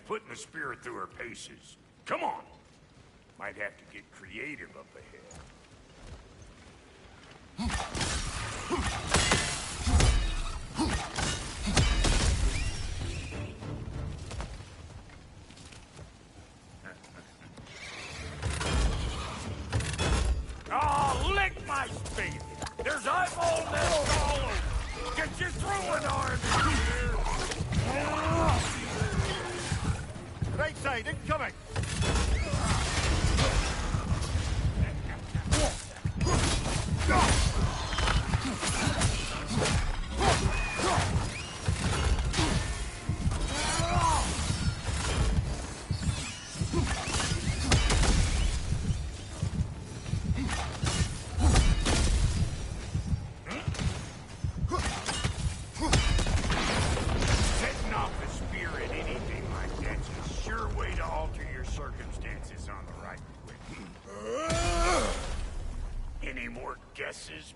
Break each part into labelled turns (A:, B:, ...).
A: putting the spirit through her paces. Come on. Might have to get creative up ahead. Oh, lick my face! There's eyeball nests all over! Get your throwing arms here! Right side, incoming!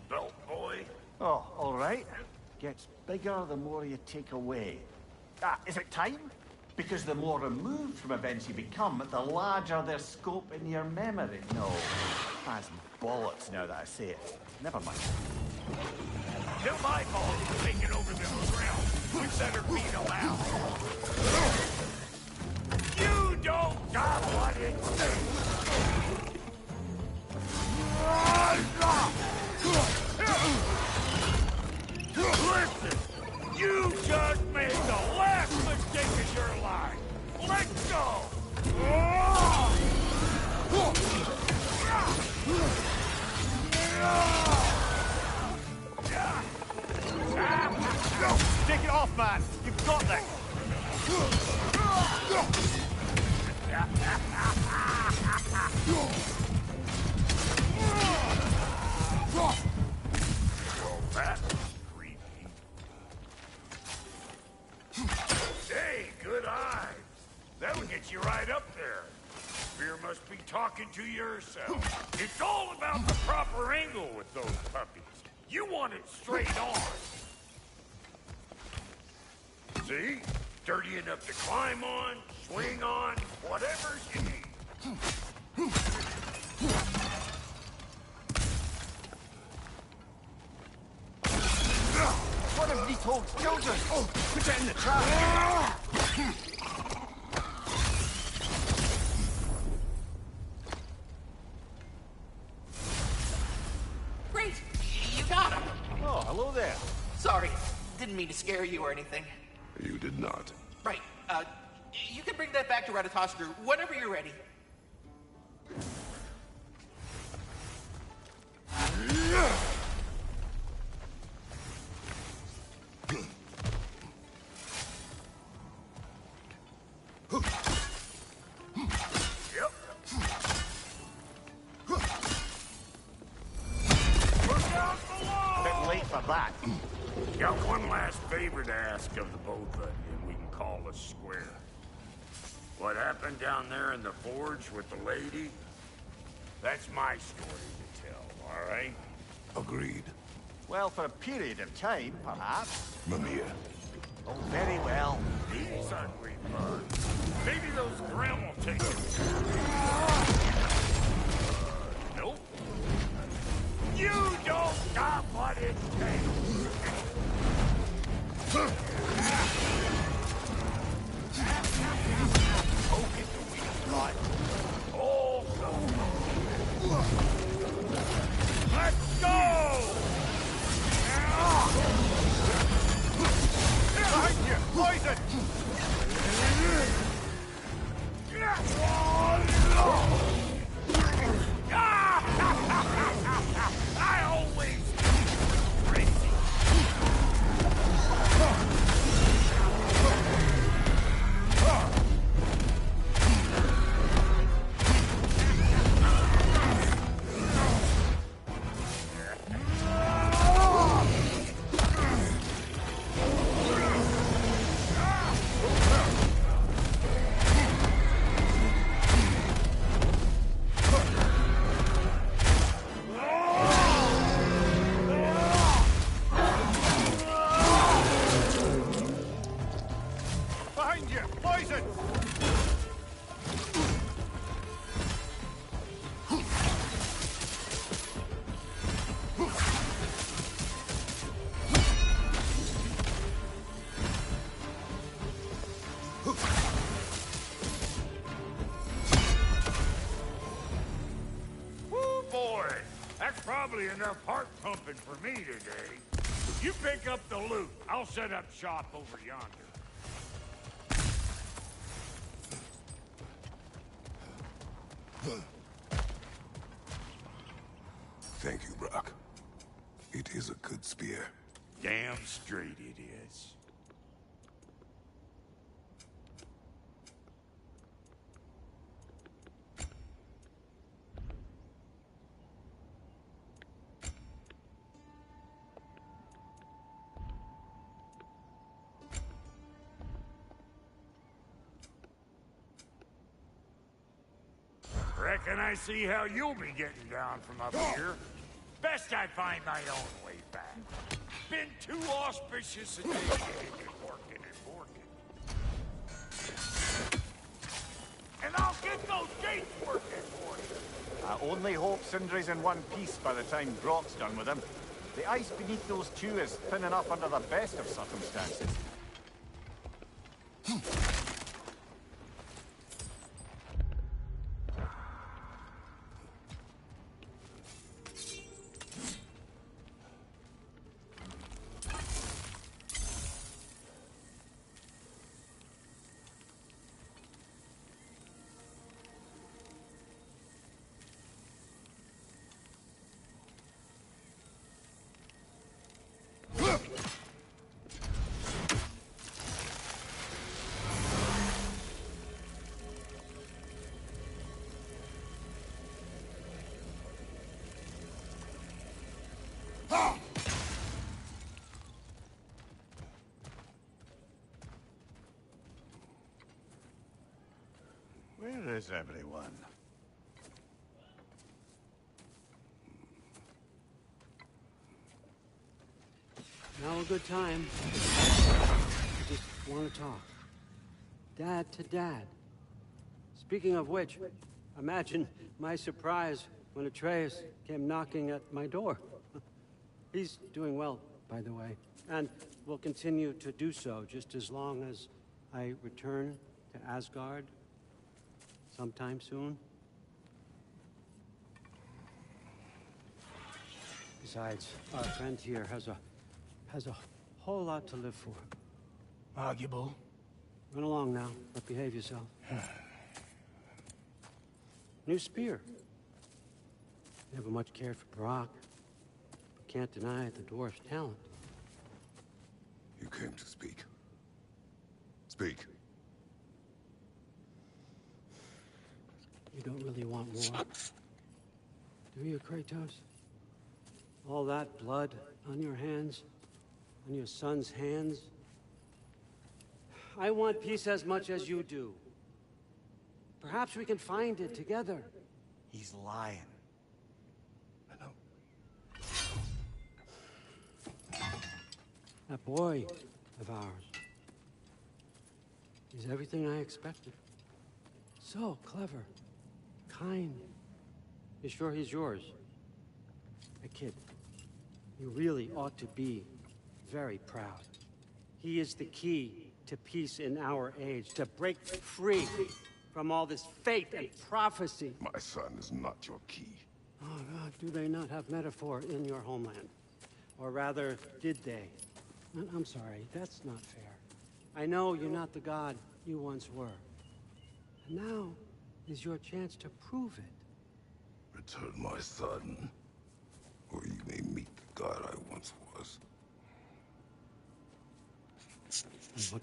A: Belt boy?
B: Oh, all right. Gets bigger the more you take away. Is it time? Because the more removed from events you become, the larger their scope in your memory. No, that's bollocks now that I say it. Never mind.
A: Till my balls are taking over the ground, we better beat allowed. You don't got what it takes. Listen, you just made the last mistake of your life. Let's go.
B: Take it off, man. You've got this.
A: That's creepy. Hey, good eyes. That'll get you right up there. Fear must be talking to yourself. It's all about the proper angle with those puppies. You want it straight on. See? Sturdy enough to climb on, swing on, whatever you need.
B: One of these hogs killed us. Oh, put it in the trap.
C: Great! You got him!
B: Oh, hello there.
C: Sorry, didn't mean to scare you or anything.
D: You did not.
C: Right, you can bring that back to Ratatoskru whenever you're ready.
A: Got one last favor to ask of the both of you, and we can call us square. What happened down there in the forge with the lady? That's my story to tell, all right?
D: Agreed.
B: Well, for a period of time, perhaps.
D: Mamiya.
B: Oh, very well.
A: These ugly bugs. Maybe those Grim will take it. Nope. You don't got what it takes. Poke at the weak spot. Oh, let's go! Behind you! Poison! enough heart pumping for me today. You pick up the loot. I'll set up shop over yonder.
D: Thank you, Brock. It is a good spear.
A: Damn straight it is. Reckon I see how you'll be getting down from up here. Best I find my own way back. Been too auspicious a day and working and working. And I'll get those gates working for you.
B: I only hope Sindri's in one piece by the time Brock's done with him. The ice beneath those two is thin enough under the best of circumstances. Where is everyone?
E: Now a good time. I just want to talk. Dad to Dad. Speaking of which, imagine my surprise when Atreus came knocking at my door. He's doing well, by the way, and will continue to do so just as long as I return to Asgard sometime soon. Besides, our friend here has a whole lot to live for.
F: Arguable.
E: Run along now, but behave yourself. New spear. Never much cared for Brock, but can't deny the dwarf's talent.
D: You came to speak. Speak.
E: You don't really want more, do you, Kratos? All that blood on your hands, on your son's hands? I want peace as much as you do. Perhaps we can find it together.
B: He's lying.
D: I know.
E: That boy of ours. He's everything I expected. So clever. Kind. You sure he's yours? A kid. You really ought to be very proud. He is the key to peace in our age, to break free from all this fate and prophecy.
D: My son is not your key.
E: Oh, God, do they not have metaphor in your homeland? Or rather, did they? I'm sorry, that's not fair. I know you're not the god you once were. And now is your chance to prove it.
D: Return my son, or you may meet the god I once was.
E: And what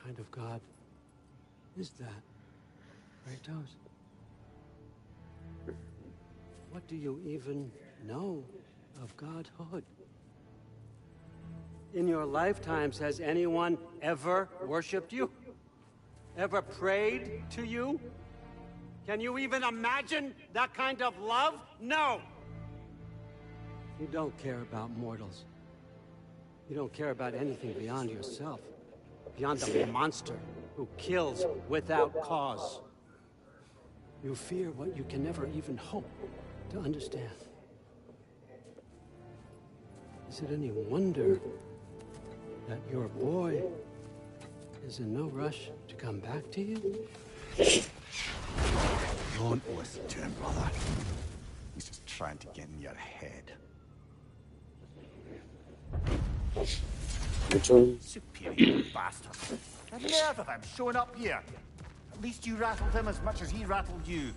E: kind of god is that, Kratos? What do you even know of godhood? In your lifetimes, has anyone ever worshipped you? Ever prayed to you? Can you even imagine that kind of love? No! You don't care about mortals. You don't care about anything beyond yourself. Beyond the monster who kills without cause. You fear what you can never even hope to understand. Is it any wonder that your boy is in no rush to come back to you?
B: Don't listen to him, brother. He's just trying to get in your head.
E: Which one?
B: Superior bastard. The nerve of him showing up here. At least you rattled him as much as he rattled you.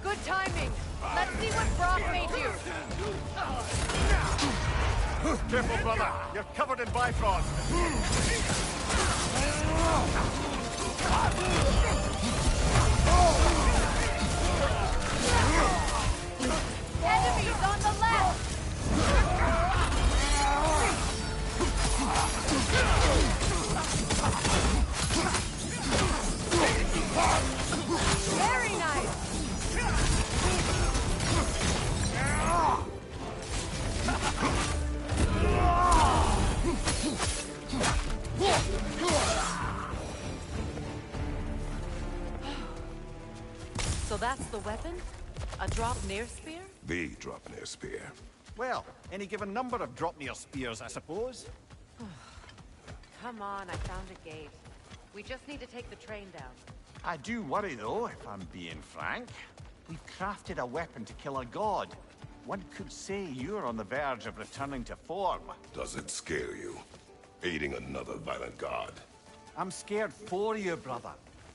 G: Good timing. Let's see what Brock made you.
B: Careful, brother. You're covered in Bifrost.
G: Enemies on the left. Very nice. So that's the weapon? A drop near spear?
D: The drop near spear.
B: Well, any given number of drop near spears, I suppose.
G: Come on, I found a gate. We just need to take the train down.
B: I do worry, though, if I'm being frank. We've crafted a weapon to kill a god. One could say you're on the verge of returning to form.
D: Does it scare you? Aiding another violent god?
B: I'm scared for you, brother.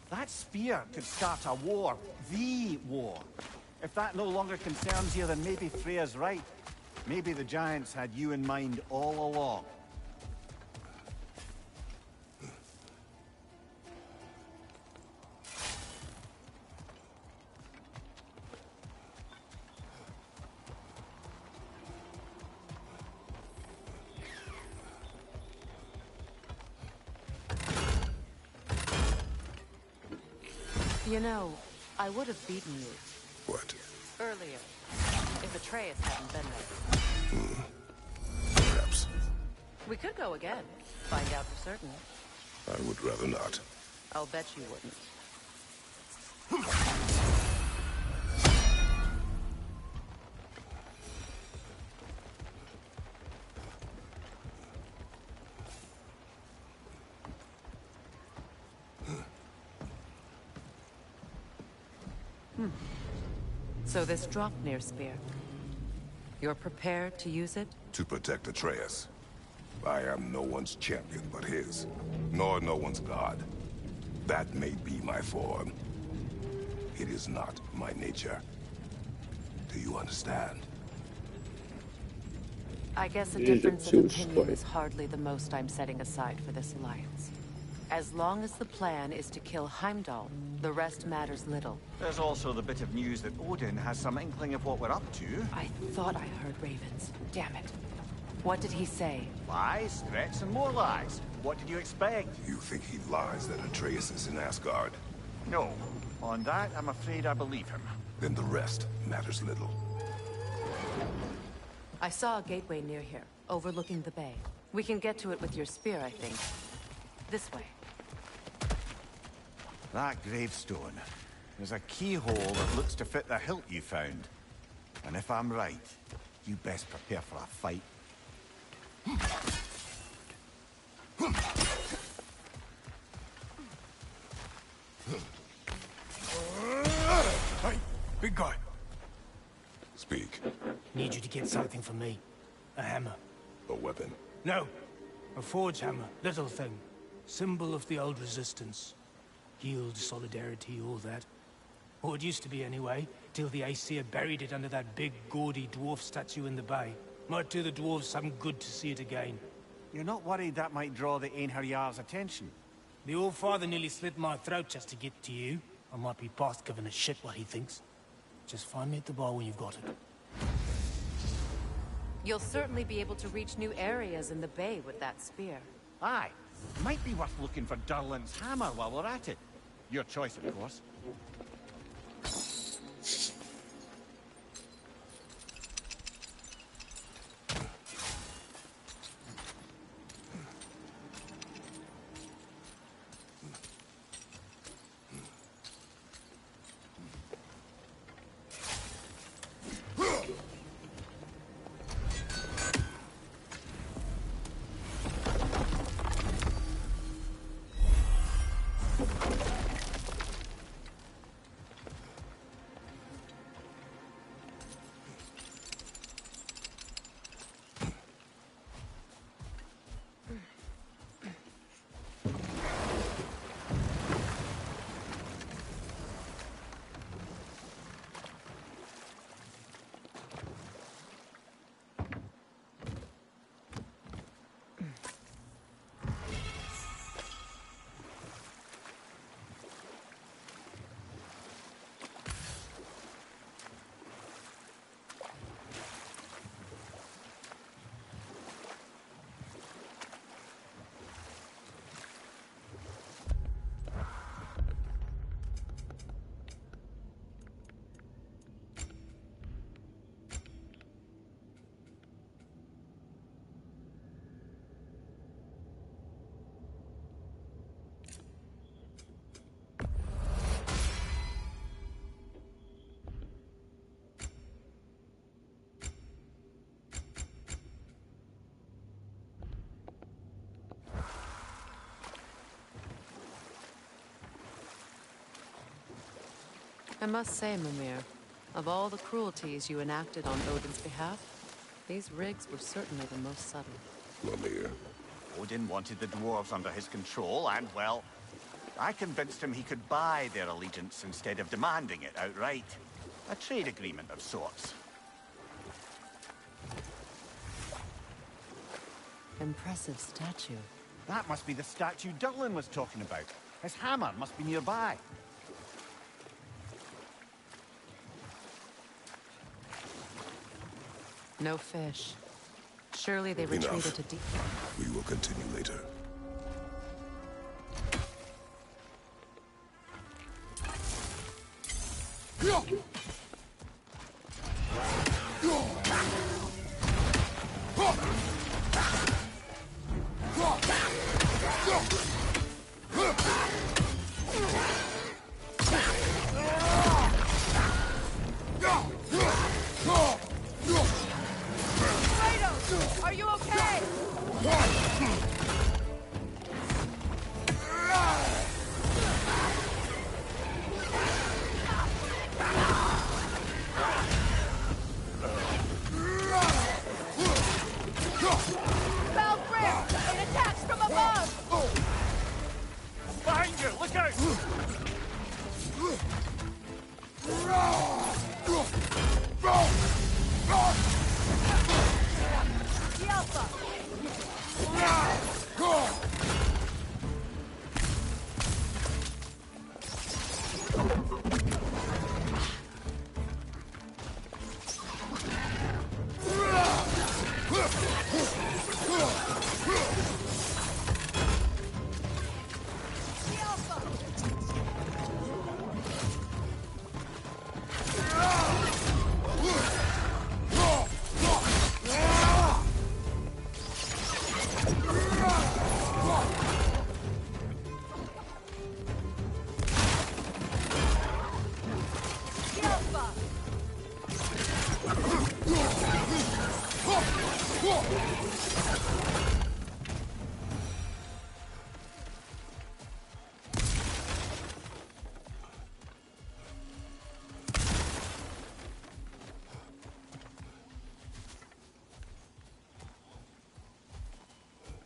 B: That spear could start a war. The war. If that no longer concerns you, then maybe Freya's right. Maybe the Giants had you in mind all along.
G: You know, I would have beaten you
D: What?
G: earlier if Atreus hadn't been there.
D: Perhaps.
G: We could go again. Find out for certain.
D: I would rather not.
G: I'll bet you wouldn't. So this Dropnir spear, you're prepared to use it?
D: To protect Atreus. I am no one's champion but his, nor no one's god. That may be my form. It is not my nature. Do you understand?
G: I guess a
E: Really
G: difference of
E: choose
G: opinion
E: way.
G: is hardly the most I'm setting aside for this alliance. As long as the plan is to kill Heimdall, the rest matters little.
B: There's also the bit of news that Odin has some inkling of what we're up to.
G: I thought I heard ravens. Damn it. What did he say?
B: Lies, threats, and more lies. What did you expect?
D: You think he lies that Atreus is in Asgard?
B: No. On that, I'm afraid I believe him.
D: Then the rest matters little.
G: I saw a gateway near here, overlooking the bay. We can get to it with your spear, I think. This way.
B: That gravestone. There's a keyhole that looks to fit the hilt you found. And if I'm right, you best prepare for a fight.
F: Hey, big guy.
D: Speak.
F: Need you to get something for me. A hammer.
D: A weapon.
F: No. A forge hammer. Little thing. Symbol of the old resistance. Guild, solidarity, all that. Or it used to be anyway, till the Aesir buried it under that big, gaudy dwarf statue in the bay. Might do the dwarves some good to see it again.
B: You're not worried that might draw the Einherjar's attention?
F: The old father nearly slit my throat just to get to you. I might be past giving a shit what he thinks. Just find me at the bar when you've got it.
G: You'll certainly be able to reach new areas in the bay with that spear.
B: Aye. Might be worth looking for Durlin's hammer while we're at it. Your choice, of course.
G: I must say, Mimir, of all the cruelties you enacted on Odin's behalf, these rigs were certainly the most subtle.
D: Mimir.
B: Odin wanted the dwarves under his control, and, well, I convinced him he could buy their allegiance instead of demanding it outright. A trade agreement of sorts.
G: Impressive statue.
B: That must be the statue Dylan was talking about. His hammer must be nearby.
G: No fish. Surely they retreated
D: Enough.
G: to deep.
D: We will continue later.
G: Are you okay? Foul grip! It attacks from above!
B: Behind you! Look out!
G: The Alpha! The Alpha!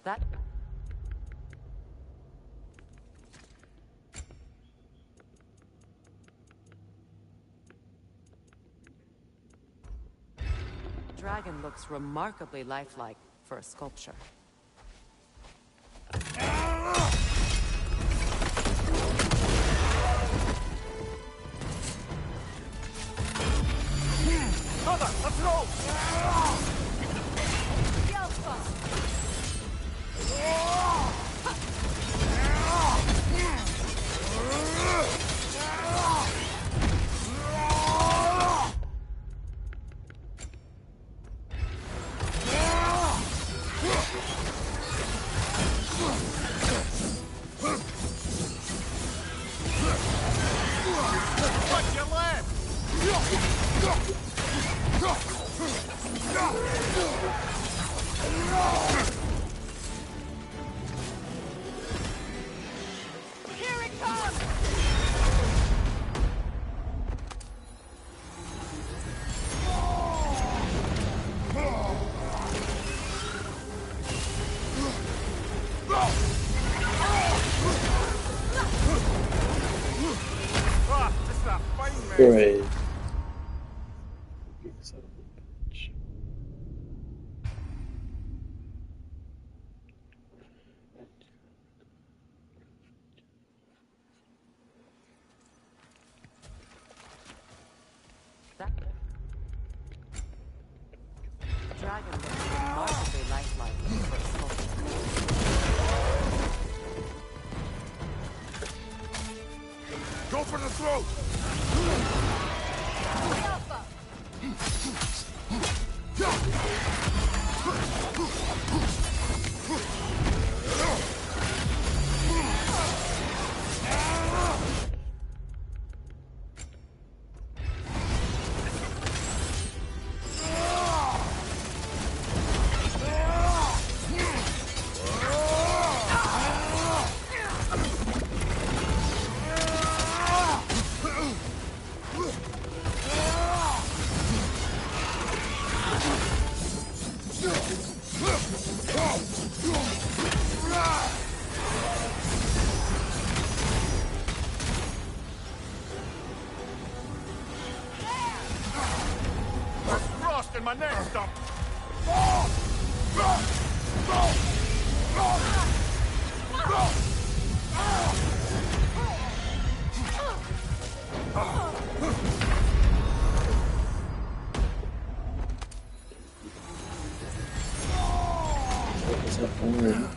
G: That... Dragon looks remarkably lifelike for a sculpture.
B: Mother, let's roll!
G: The Alpha!
B: Watch your left!
G: Here it comes!
B: Ah, this is a fine man.
H: Great. Son of a bitch.
G: That... Dragon looks remarkably lifelike for a sculpture.
D: Go for the throat!
G: The Alpha!
B: our next stop.
H: Essa porra.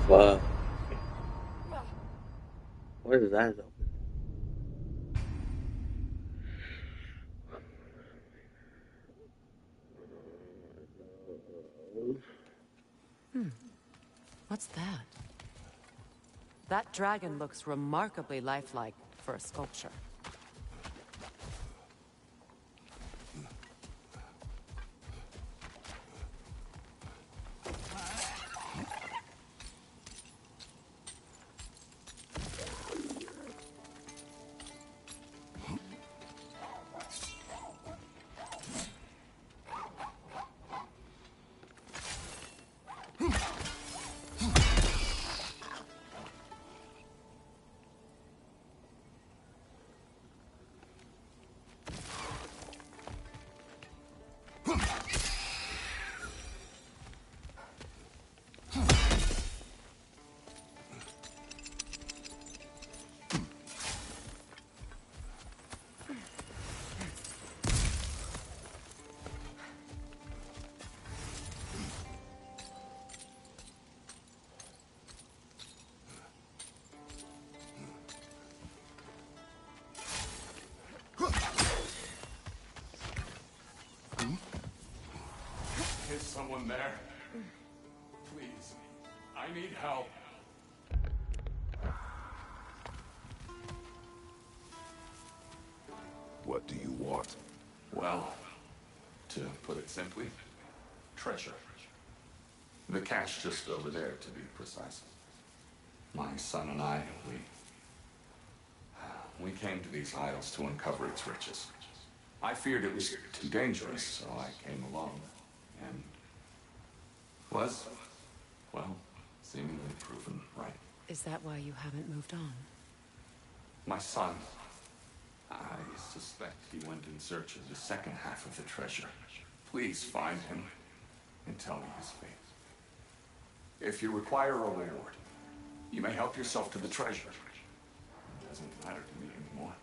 H: Fuck. What is that though?
G: What's that? That dragon looks remarkably lifelike for a sculpture.
A: Is someone there? Please, I need help.
D: What do you want?
A: Well, to put it simply, treasure. The cache just over there, to be precise. My son and I, we came to these isles to uncover its riches. I feared it was too dangerous, so I came along. And was, well, seemingly proven right.
G: Is that why you haven't moved on?
A: My son, I suspect he went in search of the second half of the treasure. Please find him and tell me his fate. If you require a reward, you may help yourself to the treasure. It doesn't matter to me anymore.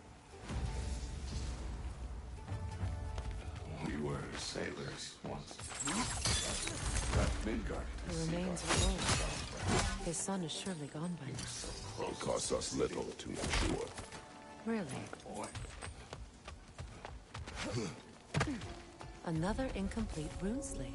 A: We were sailors once. That Midgard.
G: The remains are old. His son is surely gone by now.
D: It costs us little to ensure.
G: Really?
A: Boy.
G: Another incomplete rune sleeve.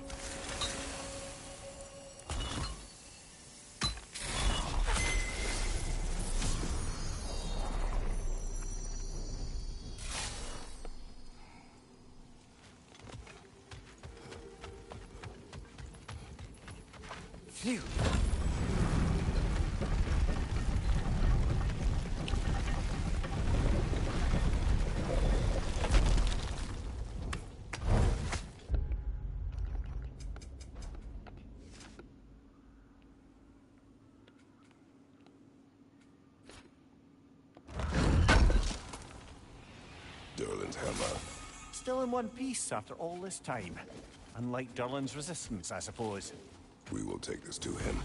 G: Phew.
D: Durlin's hammer.
B: Still in one piece after all this time. Unlike Durlin's resistance, I suppose.
D: We will take this to him.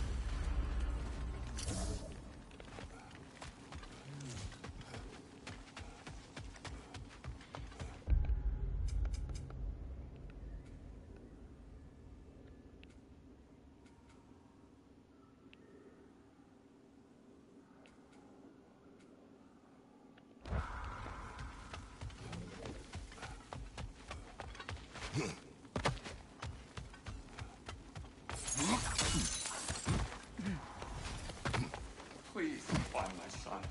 A: Please find my son.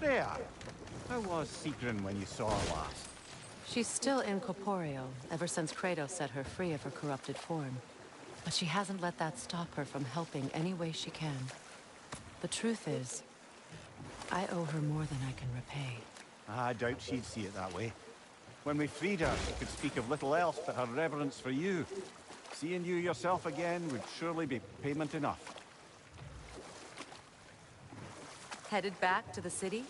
B: Freya, how was Sigrun when you saw her last?
G: She's still incorporeal, ever since Kratos set her free of her corrupted form. But she hasn't let that stop her from helping any way she can. The truth is, I owe her more than I can repay.
B: I doubt she'd see it that way. When we freed her, she could speak of little else but her reverence for you. Seeing you yourself again would surely be payment enough.
G: Headed back to the city?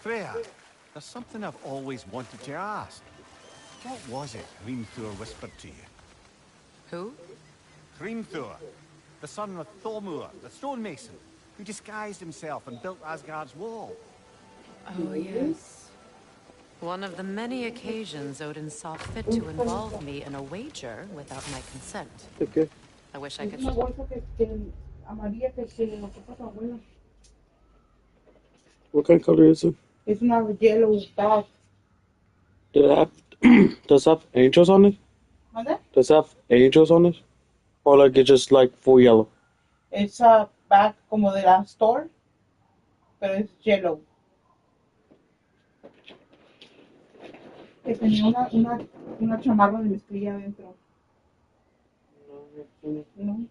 B: Freya, there's something I've always wanted to ask. What was it Hrimthur whispered to you?
G: Who?
B: Hrimthur, the son of Thormur, the stonemason, who disguised himself and built Asgard's wall.
G: Oh, yes. One of the many occasions Odin saw fit to involve me in a wager without my consent.
H: Okay.
G: I wish I could...
H: What kind of color is it?
I: It's not yellow stuff.
H: Did it have, does it have angels on it?
I: ¿Mande?
H: Does it have angels on it? Or like it's just like full yellow?
I: It's a bag como de la store, pero es yellow. Que tenía una chamarra de mezclilla adentro. No.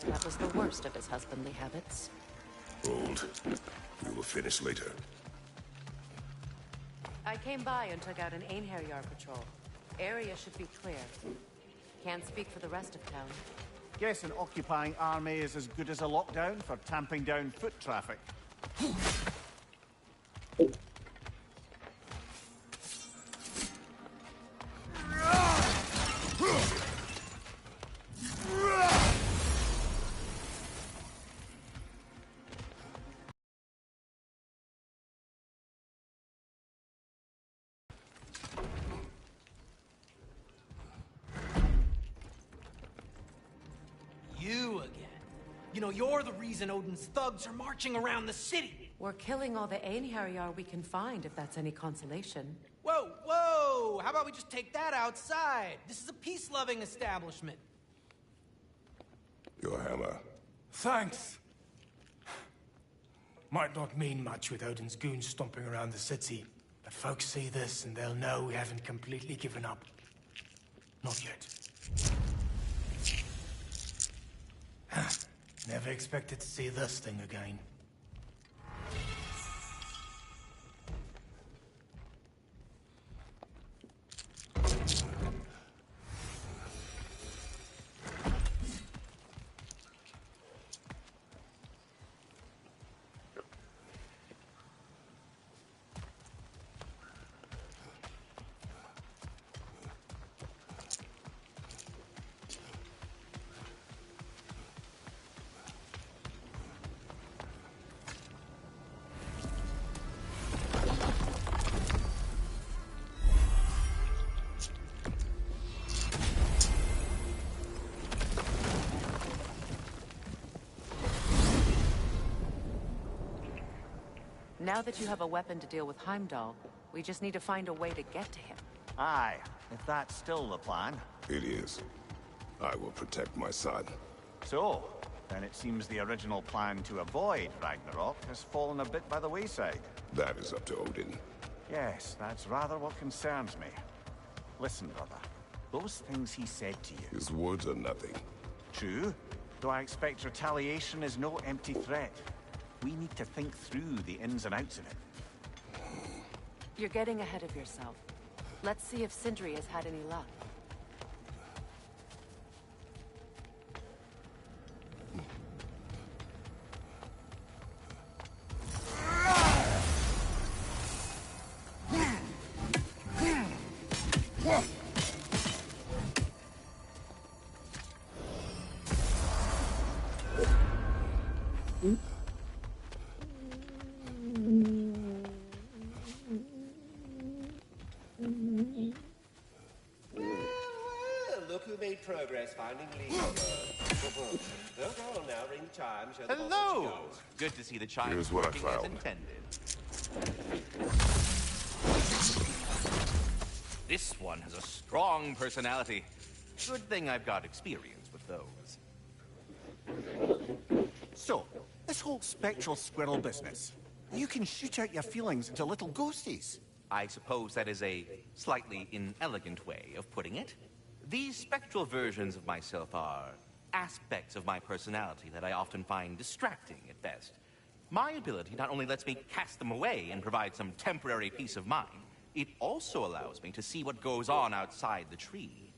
G: That was the worst of his husbandly habits.
D: Hold. We will finish later.
G: I came by and took out an Einherjar patrol. Area should be clear. Can't speak for the rest of town.
B: Guess an occupying army is as good as a lockdown for tamping down foot traffic.
J: you again. You know, you're the reason Odin's thugs are marching around the city.
G: We're killing all the Einherjar we can find, if that's any consolation.
J: Whoa, whoa! How about we just take that outside? This is a peace-loving establishment.
D: Your hammer.
F: Thanks. Might not mean much with Odin's goons stomping around the city, but folks see this and they'll know we haven't completely given up. Not yet. Never expected to see this thing again.
G: Now that you have a weapon to deal with Heimdall, we just need to find a way to get to him.
B: Aye, if that's still the plan.
D: It is. I will protect my son.
B: So, then it seems the original plan to avoid Ragnarok has fallen a bit by the wayside.
D: That is up to Odin.
B: Yes, that's rather what concerns me. Listen, brother. Those things he said to you.
D: His words are nothing.
B: True, though I expect retaliation is no empty threat. We need to think through the ins and outs of it.
G: You're getting ahead of yourself. Let's see if Sindri has had any luck.
K: Look who made progress finding Lee. Go on now, ring the chime. Show the boss
C: Hello!
K: where she goes.
C: Good to see the chimes
D: Here's what I
C: working as
D: found.
C: intended. This one has a strong personality. Good thing I've got experience with those.
B: So, this whole spectral squirrel business. You can shoot out your feelings into little ghosties.
C: I suppose that is a slightly inelegant way of putting it. These spectral versions of myself are aspects of my personality that I often find distracting at best. My ability not only lets me cast them away and provide some temporary peace of mind, it also allows me to see what goes on outside the tree.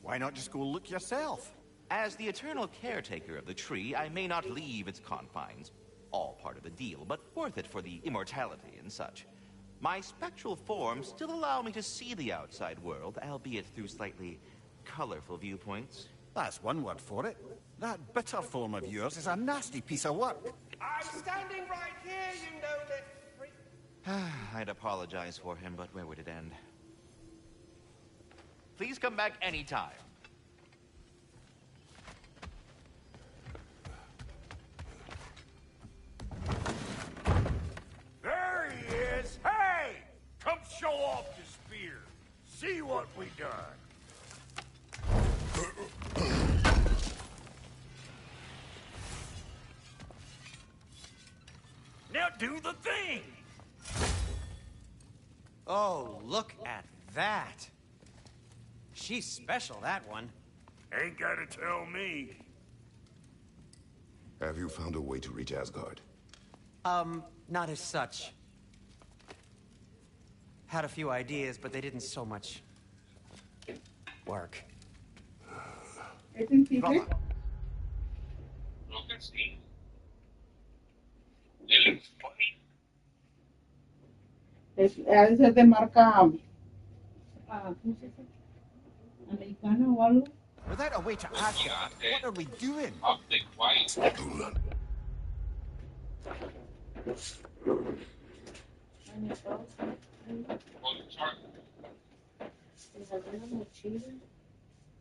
B: Why not just go look yourself?
C: As the eternal caretaker of the tree, I may not leave its confines. All part of the deal, but worth it for the immortality and such. My spectral forms still allow me to see the outside world, albeit through slightly colorful viewpoints.
B: That's one word for it. That bitter form of yours is a nasty piece of work.
K: I'm standing right here, you know that freak.
C: I'd apologize for him, but where would it end? Please come back anytime.
A: There he is! Hey! Come show off the spear. See what we done. Now do the thing!
L: Oh, look at that. She's special, that one.
A: Ain't gotta tell me.
D: Have you found a way to reach Asgard?
L: Not as such. Had a few ideas, but they didn't so much work.
B: Brother,
I: Ha de ser de marca, ¿cómo se dice? Americana o algo.
B: without a way to Asgard, what are we doing?
H: I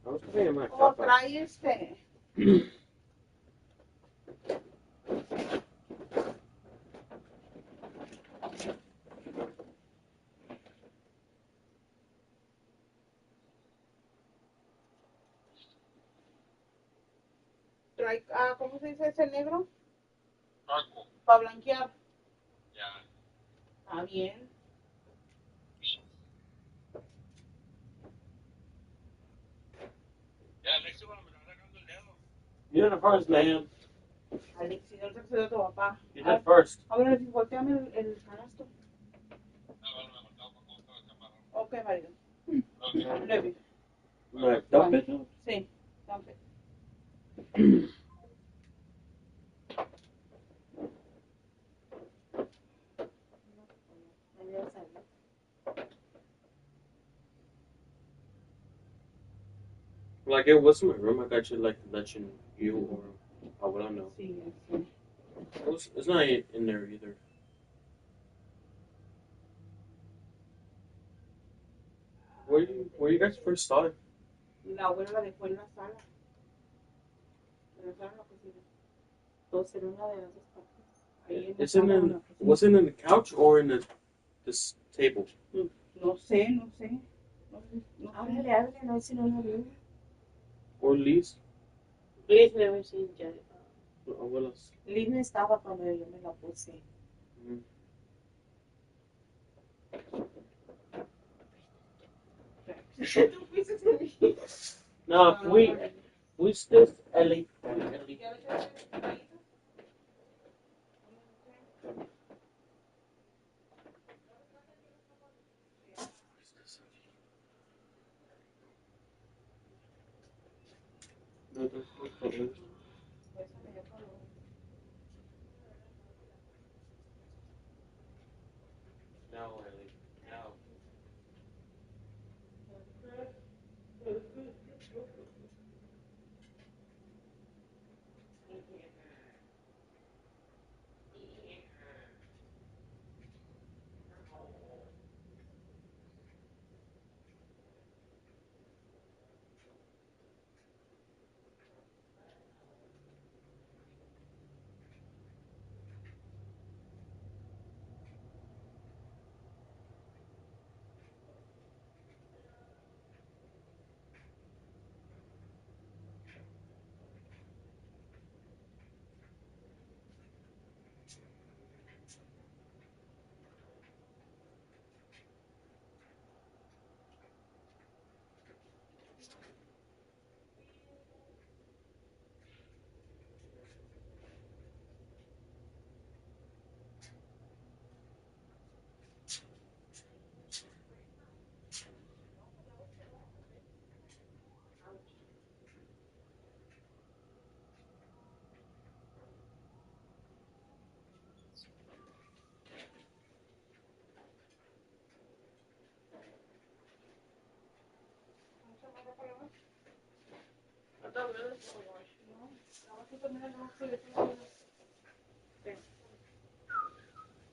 H: was playing my
I: O trae este. ¿cómo se dice ese negro? Para blanquear. Está bien.
H: You're the first, man.
I: Alexi, no te de tu papá.
H: You did first.
I: A ver, volteame el canasto. Ok, marido. Leve.
H: Right, dump it.
I: Sí, dump it.
H: Like it was my room. I got you like letting you or I don't know.
I: Sí, sí.
H: It's not in there either. Where you guys first saw it?
I: La abuela la dejó en la sala. En la sala de la cocina. Entonces era una de las dos partes. Ahí en la sala de la cocina.
H: Was it in the couch or in this table?
I: No sé, no sé.
M: Háblale, háblale, no si no lo veo.
H: Or Liz?
M: Liz never seen Janet.
H: Abuelas.
M: Liz no estaba cuando yo me la puse.
H: No, fuiste Ellie. No, Ellie. No.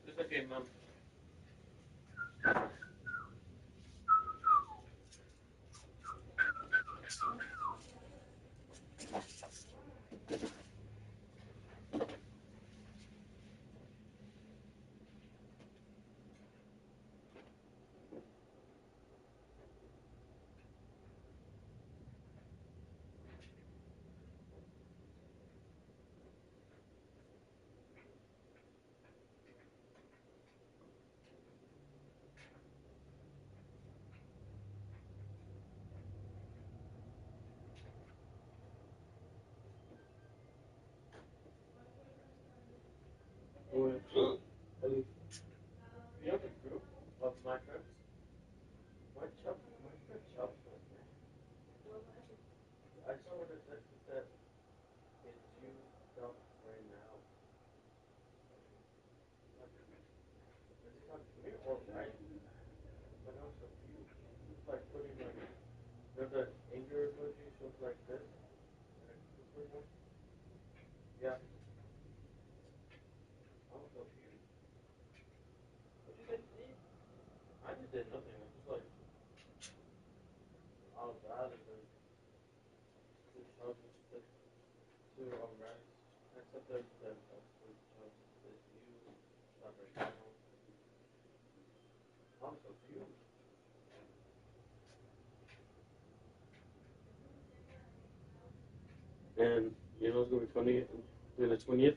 H: It's okay, Mom. Ellie, you have a group of my friends? My friend Chubb. I saw what it said. It said, it's you, Chubb, right now. Is he talking to me or right? But I was confused. It's like putting like, there's an anger emoji, so it's like this. Yeah. I was confused. What did you say? I just did nothing. I was just like, I was out of it. To Chubb, to Rise. Except there's that Chubb, is you, Chubb right now. I was confused. And You know it's gonna be funny. Then the 20th,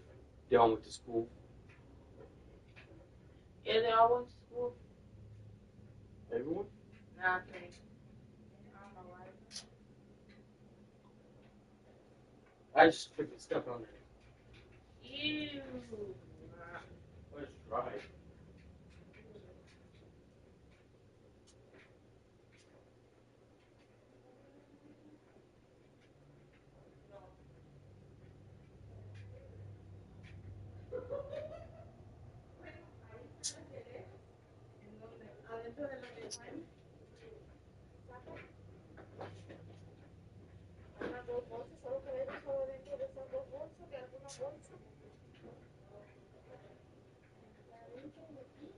H: they all went to school.
I: Yeah, they all went to school.
H: Everyone?
I: Nah, okay. I don't know why.
H: I just freaking stepped on it.
I: Ew.
H: Oh, it's dry.
I: Adentro de la que traen, unas dos bolsas, solo que dentro, solo dentro de esas dos bolsas, de alguna bolsa. Adentro de aquí.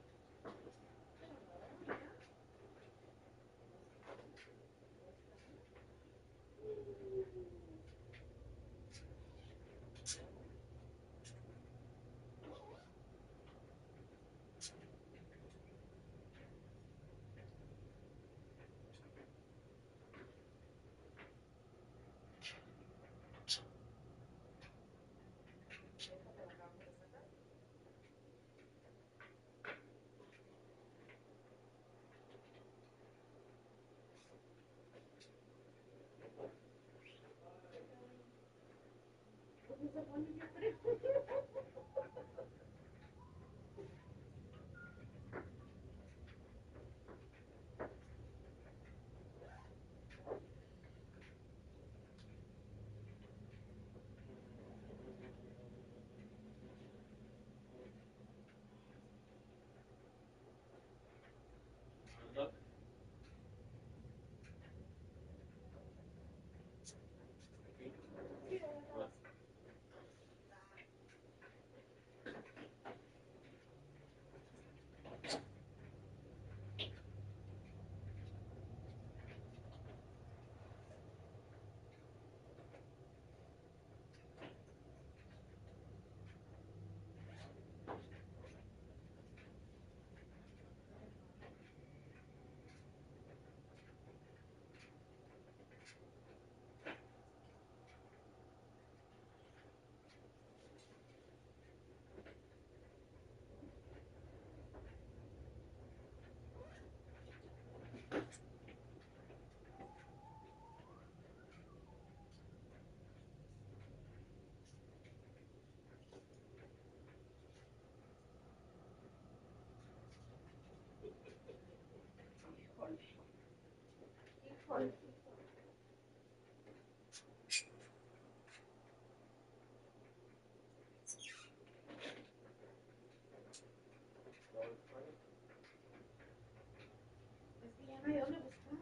I: Híjole. Es que ya no hay dónde buscar.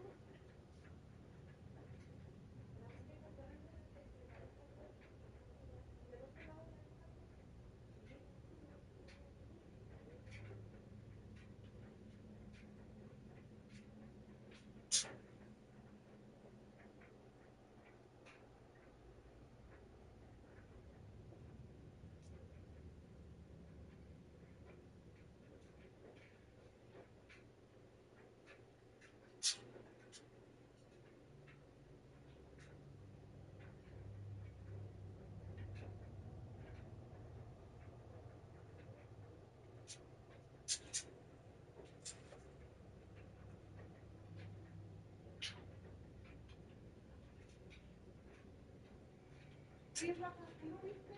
I: Sí, Rafa, ¿tú no viste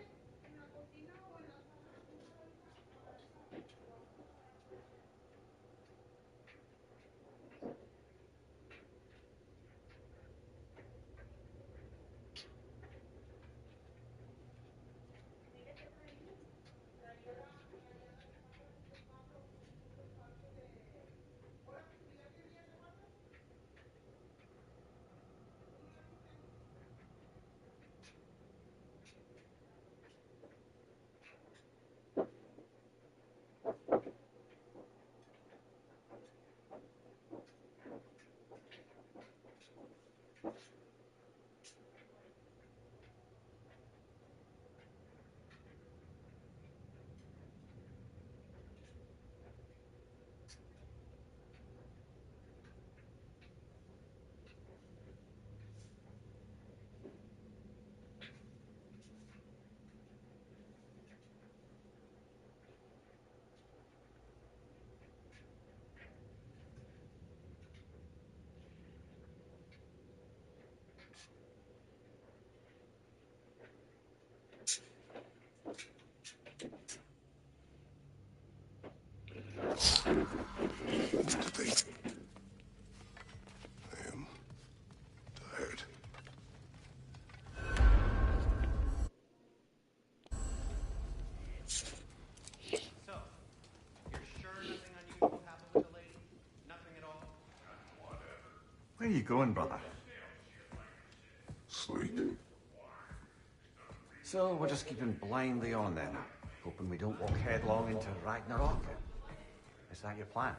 I: en la cocina o en la sala?
B: you going, brother?
D: Sleep.
B: So we're just keeping blindly on then, hoping we don't walk headlong into Ragnarok. Is that your plan?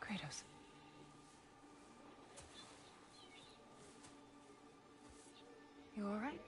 G: Kratos. You all right?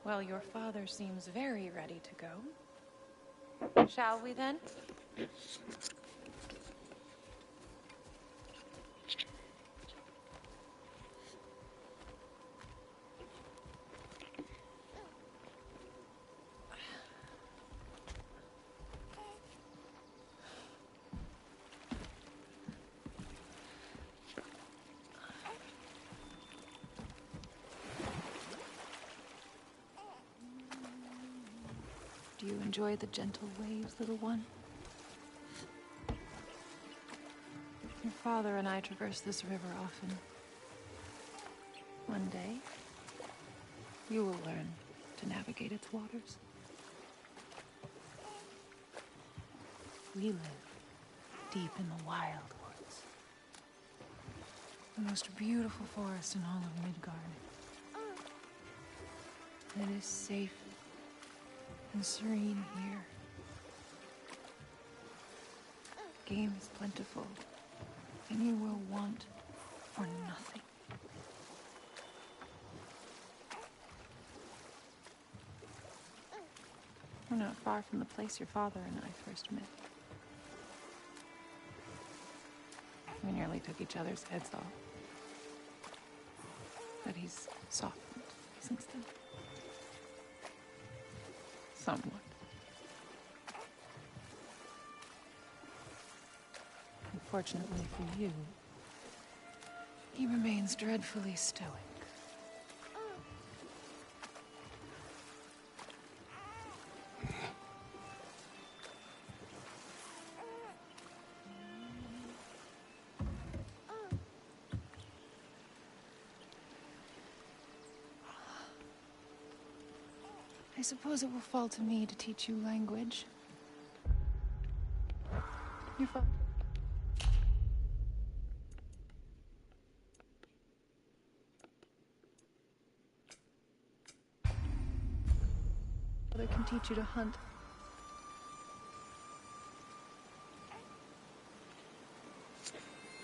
G: Well, your father seems very ready to go. Shall we then? Do you enjoy the gentle waves, little one? Your father and I traverse this river often. One day, you will learn to navigate its waters. We live deep in the wild woods. The most beautiful forest in all of Midgard. It is safe and serene here. Game is plentiful, and you will want for nothing. We're not far from the place your father and I first met.
N: We nearly took each other's heads off. But he's softened since then. Somewhat. Unfortunately for you, he remains dreadfully stoic. I suppose it will fall to me to teach you language. Your father. Father can teach you to hunt.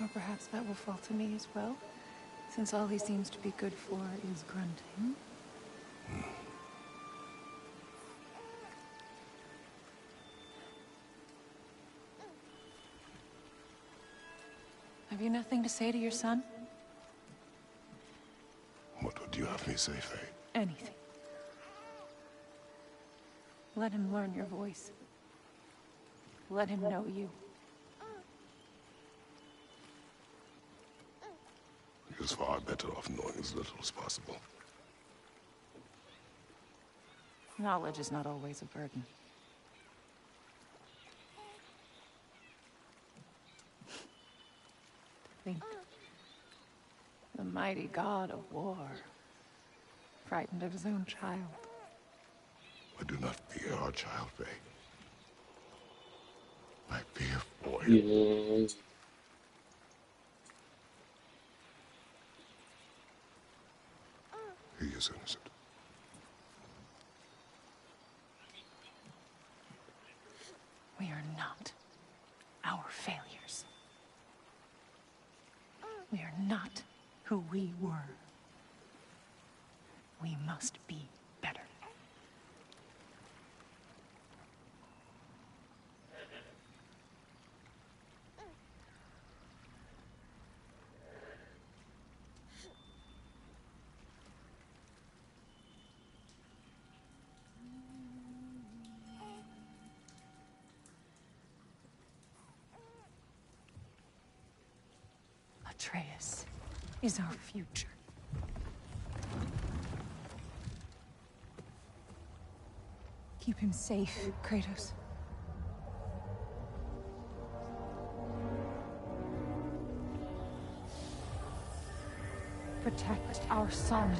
N: Or perhaps that will fall to me as well, since all he seems to be good for is grunting. Have you nothing to say to your son?
D: What would you have me say, Faye?
N: Anything. Let him learn your voice. Let him know you.
D: He was far better off knowing as little as possible.
N: Knowledge is not always a burden. Think. The mighty god of war, frightened of his own child.
D: I do not fear our child, Faye. I fear for him.
H: Yes.
D: He is innocent.
N: We are not our failures. We are not who we were. We must be better. Atreus is our future. Keep him safe, Kratos. Protect our son.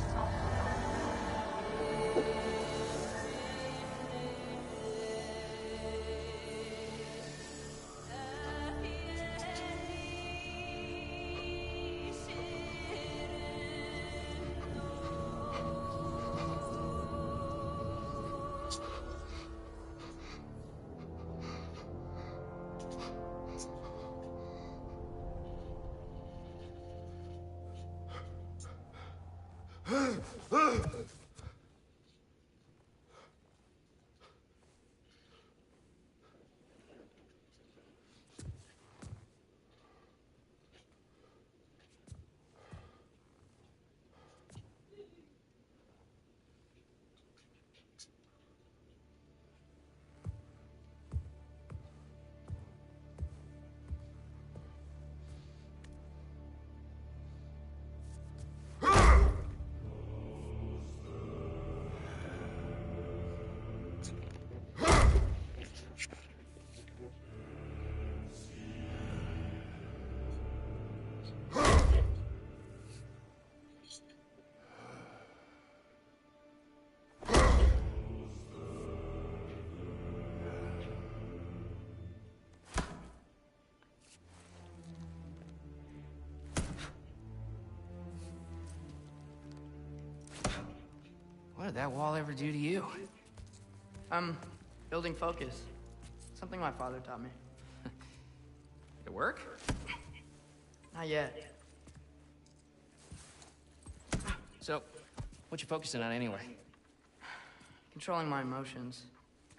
O: What did that wall ever do to you?
P: Building focus. Something my father taught me.
O: Did it work?
P: Not yet.
O: So, what you focusing on anyway?
P: Controlling my emotions.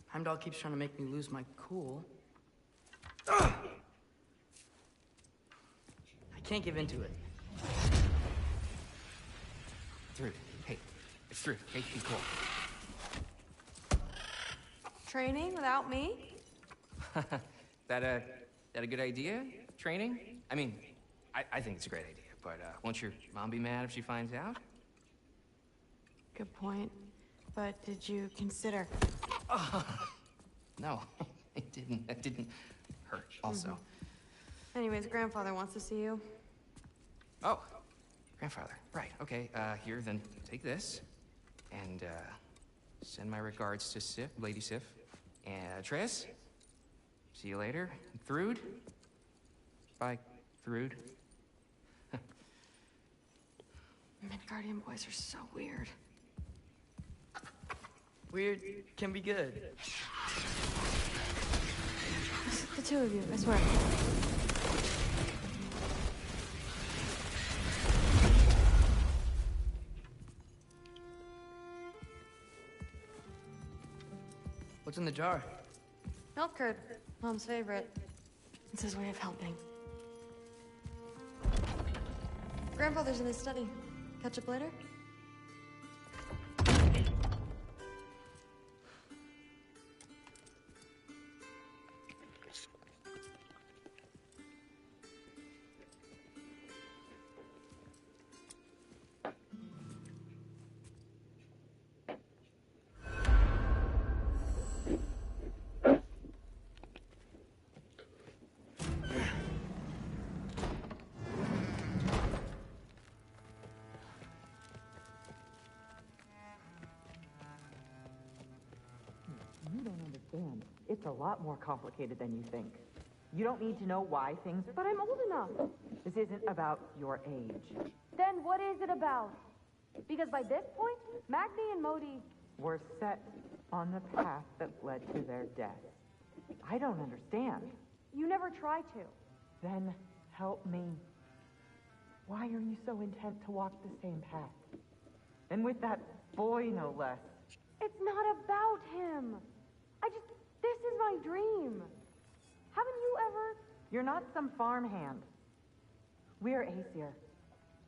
P: Heimdall keeps trying to make me lose my cool. can't give in to it.
O: Through. Hey, it's through. Hey, be cool.
Q: Training without me?
O: That a good idea? Training? I mean, I think it's a great idea, but won't your mom be mad if she finds out?
Q: Good point. But did you consider?
O: No, it didn't. That didn't hurt. Also.
Q: Anyways, grandfather wants to see you.
O: Oh, grandfather. Right. Okay. Here, then take this, and send my regards to Sif, Lady Sif, and Triss. See you later. Thrude. Bye, Thrude.
Q: Midgardian boys are so weird.
P: Weird can be good.
Q: The two of you, I swear.
P: What's in the jar?
Q: Milk curd, Mom's favorite. It's his way of helping. Grandfather's in his study. Catch up later?
R: You don't understand. It's a lot more complicated than you think. You don't need to know why things...
S: But I'm old enough.
R: This isn't about your age.
S: Then what is it about? Because by this point, Magni and Modi...
R: We're set on the path that led to their death. I don't understand.
S: You never try to.
R: Then help me. Why are you so intent to walk the same path? And with that boy, no less.
S: It's not about him. This is my dream. Haven't you ever...
R: You're not some farmhand. We're Aesir.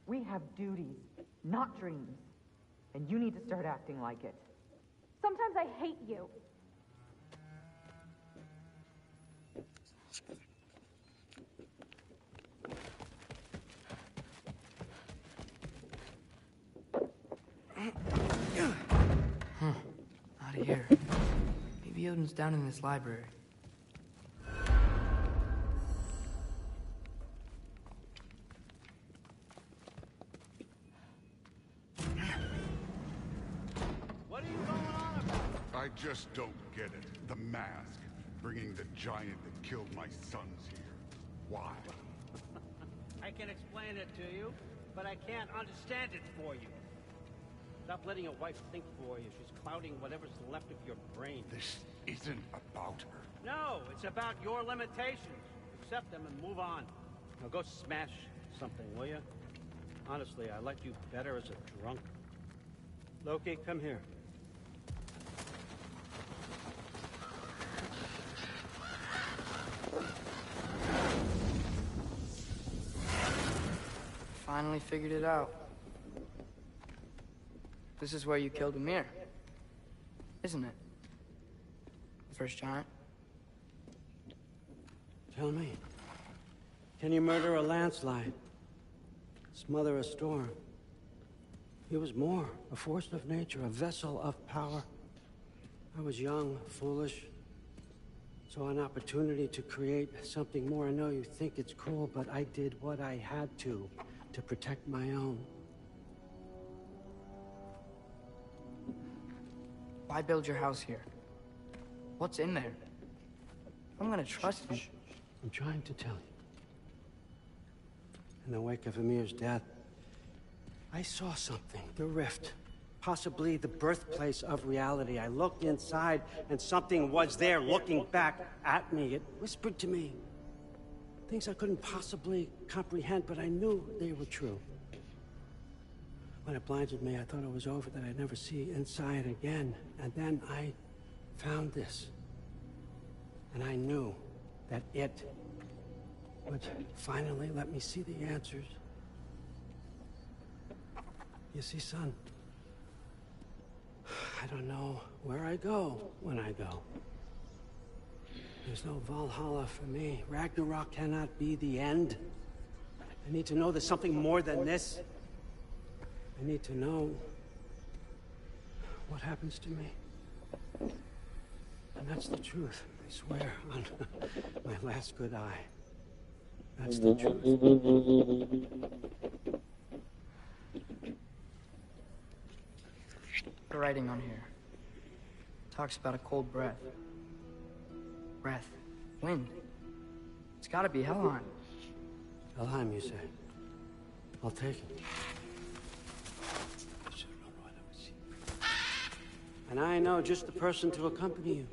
R: We have duties, not dreams. And you need to start acting like it.
S: Sometimes I hate you.
P: Out of here. Maybe Odin's down in this library.
T: What are you going on about? I just don't get it. The mask. Bringing the giant that killed my sons here. Why?
E: I can explain it to you, but I can't understand it for you. Stop letting your wife think for you. She's clouding whatever's left of your brain.
T: This isn't about her.
E: No, it's about your limitations. Accept them and move on. Now go smash something, will you? Honestly, I like you better as a drunk. Loki, come here.
P: Finally figured it out. This is where you killed Ymir, isn't it? The first giant?
E: Tell me, can you murder a landslide? Smother a storm? He was more, a force of nature, a vessel of power. I was young, foolish, saw an opportunity to create something more. I know you think it's cruel, but I did what I had to protect my own.
P: Why build your house here? What's in there? I'm gonna trust you.
E: I'm trying to tell you. In the wake of Ymir's death, I saw something. The rift. Possibly the birthplace of reality. I looked inside, and something was there looking back at me. It whispered to me things I couldn't possibly comprehend, but I knew they were true. When it blinded me, I thought it was over, that I'd never see inside again. And then I found this. And I knew that it would finally let me see the answers. You see, son, I don't know where I go when I go. There's no Valhalla for me. Ragnarok cannot be the end. I need to know there's something more than this. I need to know what happens to me. And that's the truth, I swear, on my last good eye. That's the truth.
P: The writing on here talks about a cold breath. Breath. Wind. It's gotta be Helheim.
E: Helheim, you say? I'll take it. And I know just the person to accompany you.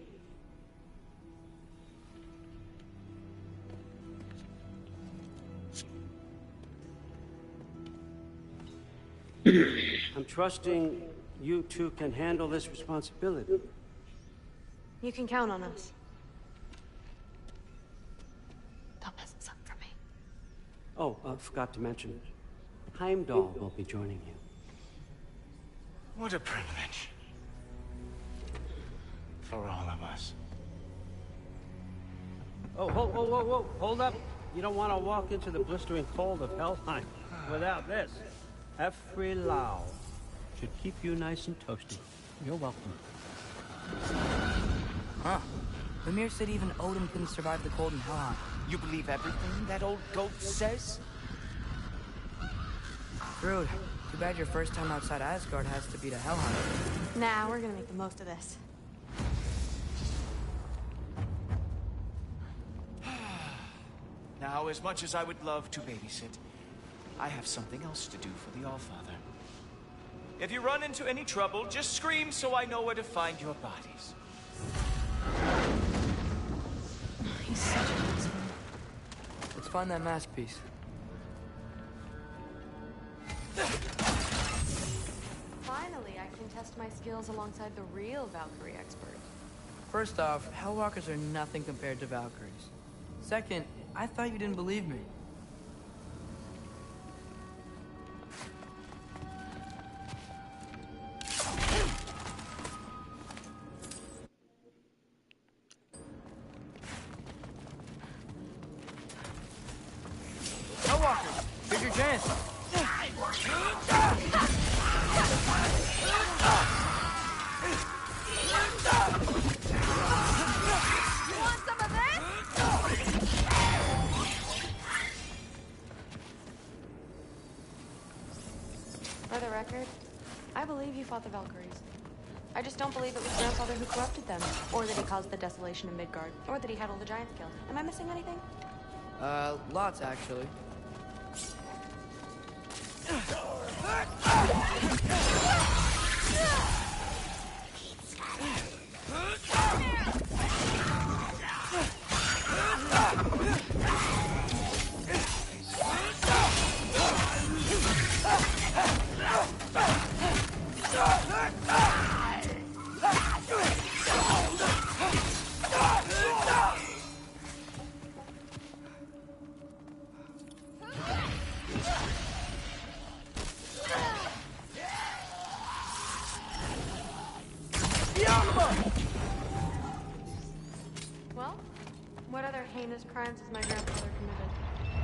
E: I'm trusting you two can handle this responsibility.
Q: You can count on us. Don't mess this up for me.
E: Oh, forgot to mention, Heimdall will be joining you.
F: What a privilege. For all of us.
E: Oh, whoa, hold up. You don't want to walk into the blistering cold of Helheim without this. Every Lau should keep you nice and toasty. You're welcome.
P: Huh. Mimir said even Odin couldn't survive the cold in Helheim.
L: You believe everything that old goat says?
P: Rude. Too bad your first time outside Asgard has to be to Helheim.
Q: Nah, we're gonna make the most of this.
L: Now, as much as I would love to babysit, I have something else to do for the Allfather. If you run into any trouble, just scream so I know where to find your bodies.
Q: He's such an asshole.
P: Let's find that mask piece.
Q: Finally, I can test my skills alongside the real Valkyrie expert.
P: First off, Hellwalkers are nothing compared to Valkyries. Second, I thought you didn't believe me. Hellwalkers, here's your chance.
Q: For the record, I believe you fought the Valkyries. I just don't believe it was Grandfather who corrupted them, or that he caused the desolation in Midgard, or that he had all the giants killed. Am I missing anything?
P: Lots actually.
Q: Well, what other heinous crimes has my grandfather committed?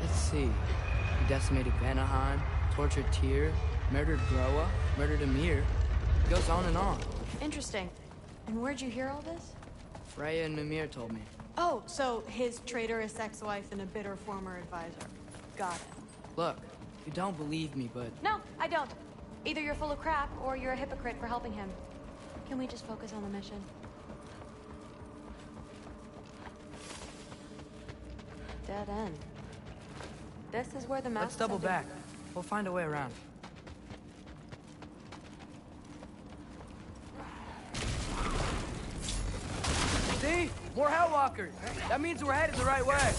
P: Let's see. He decimated Vanaheim, tortured Tyr, murdered Groa, murdered Ymir. It goes on and on.
Q: Interesting. And where'd you hear all this?
P: Freya and Mimir told me.
Q: Oh, so his traitorous ex-wife and a bitter former advisor. Got it.
P: Look, you don't believe me, but...
Q: No, I don't. Either you're full of crap, or you're a hypocrite for helping him. Can we just focus on the mission? Dead end. This is where the map.
P: Let's double back. We'll find a way around. See? More Hellwalkers! That means we're headed the right way!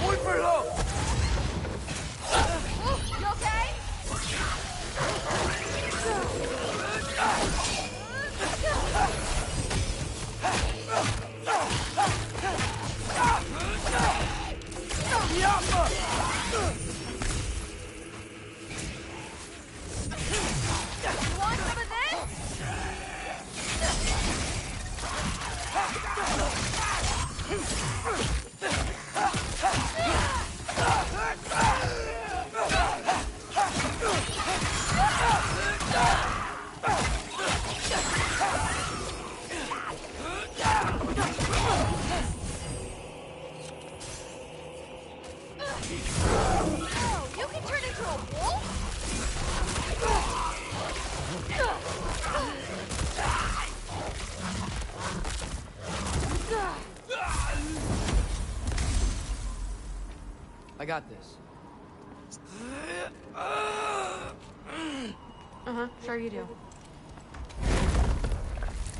P: Muy perro!
Q: You okay?
S: You can turn into a wolf?
P: I got this.
Q: Uh-huh, sure you do.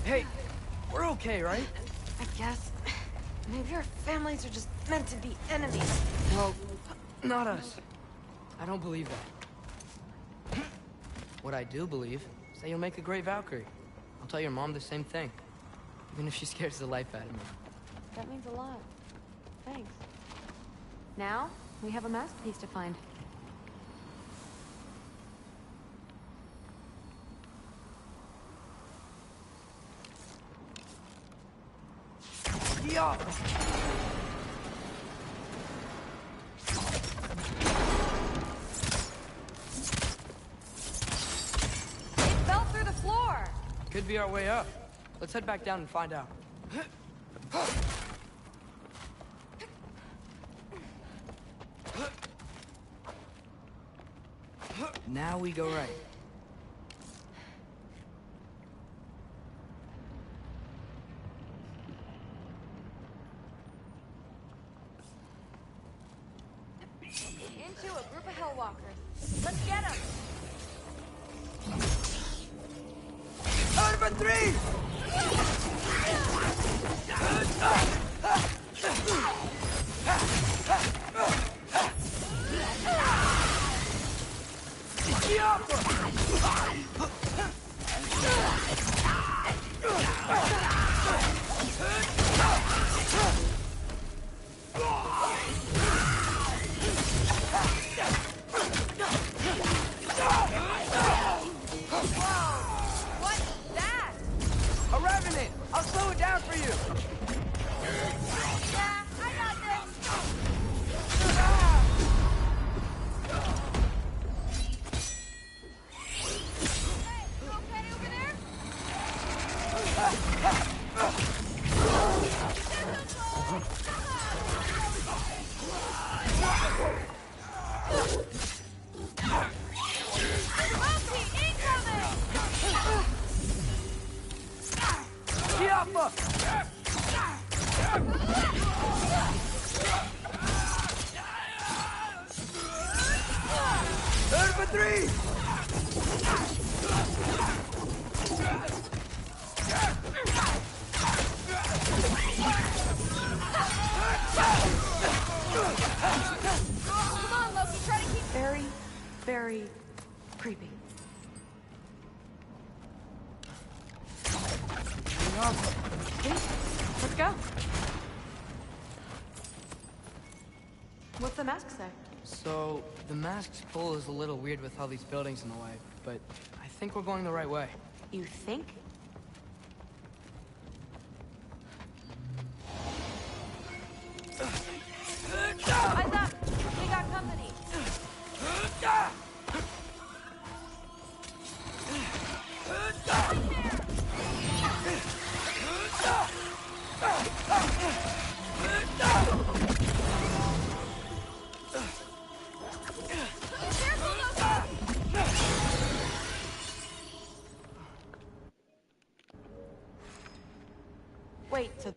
P: Hey, we're okay, right?
Q: I guess. Maybe our families are just meant to be enemies.
P: Well, not us. I don't believe that. What I do believe is that you'll make a great Valkyrie. I'll tell your mom the same thing, even if she scares the life out of me.
Q: That means a lot. Thanks. Now, we have a masterpiece to find.
P: Yeah.
Q: It fell through the floor!
P: Could be our way up. Let's head back down and find out. Now we go right.
Q: Into a group of hellwalkers. Let's get them!
P: Number 3!
Q: What's that?
P: A revenant! I'll slow it down for you!
S: Yeah, I got this. Hey, you okay over there?
P: Number 3!
S: Come on, Loki, try to keep...
Q: Very, very creepy. Let's go. What's the mask say?
P: So, the mask's pull is a little weird with all these buildings in the way, but I think we're going the right way.
Q: You think?
S: Eyes up! We got company.
Q: Wait, so